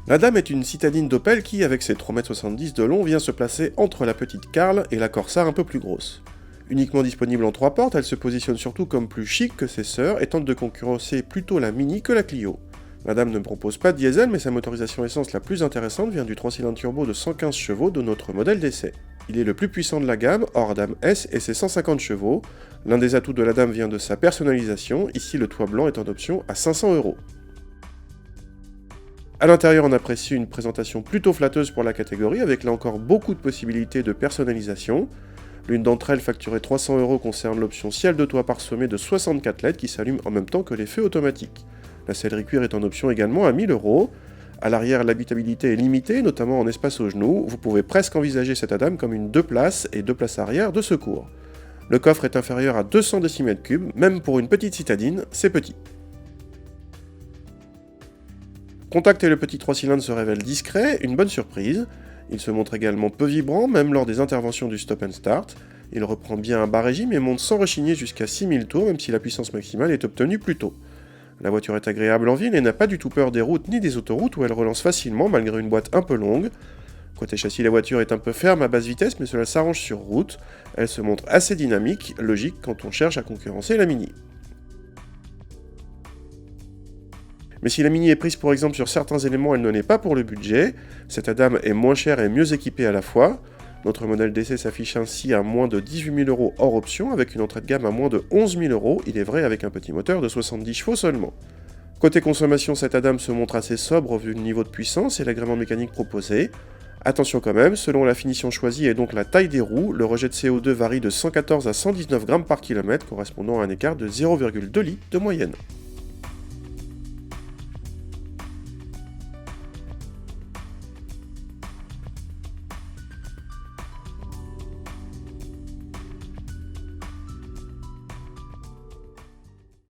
La Dame est une citadine d'Opel qui, avec ses 3,70 m de long, vient se placer entre la petite Carl et la Corsa un peu plus grosse. Uniquement disponible en 3 portes, elle se positionne surtout comme plus chic que ses sœurs et tente de concurrencer plutôt la Mini que la Clio. La Dame ne propose pas de diesel, mais sa motorisation essence la plus intéressante vient du 3 cylindres turbo de 115 chevaux de notre modèle d'essai. Il est le plus puissant de la gamme, hors Dame S et ses 150 chevaux. L'un des atouts de la Dame vient de sa personnalisation, ici le toit blanc est en option à 500 €. A l'intérieur, on apprécie une présentation plutôt flatteuse pour la catégorie, avec là encore beaucoup de possibilités de personnalisation. L'une d'entre elles, facturée 300 €, concerne l'option ciel de toit parsemé de 64 LED qui s'allument en même temps que les feux automatiques. La sellerie cuir est en option également à 1000 €. À l'arrière, l'habitabilité est limitée, notamment en espace aux genoux. Vous pouvez presque envisager cette Dame comme une 2 places et 2 places arrière de secours. Le coffre est inférieur à 200 décimètres-cubes, même pour une petite citadine, c'est petit. Contact et le petit 3 cylindres se révèlent discret, une bonne surprise. Il se montre également peu vibrant, même lors des interventions du stop and start. Il reprend bien un bas régime et monte sans rechigner jusqu'à 6000 tours, même si la puissance maximale est obtenue plus tôt. La voiture est agréable en ville et n'a pas du tout peur des routes ni des autoroutes où elle relance facilement malgré une boîte un peu longue. Côté châssis, la voiture est un peu ferme à basse vitesse, mais cela s'arrange sur route. Elle se montre assez dynamique, logique quand on cherche à concurrencer la Mini. Mais si la Mini est prise pour exemple sur certains éléments, elle ne l'est pas pour le budget. Cette Dame est moins chère et mieux équipée à la fois. Notre modèle d'essai s'affiche ainsi à moins de 18 000 € hors option, avec une entrée de gamme à moins de 11 000 €, il est vrai avec un petit moteur de 70 chevaux seulement. Côté consommation, cette Dame se montre assez sobre vu le niveau de puissance et l'agrément mécanique proposé. Attention quand même, selon la finition choisie et donc la taille des roues, le rejet de CO2 varie de 114 à 119 grammes par kilomètre, correspondant à un écart de 0,2 litres de moyenne.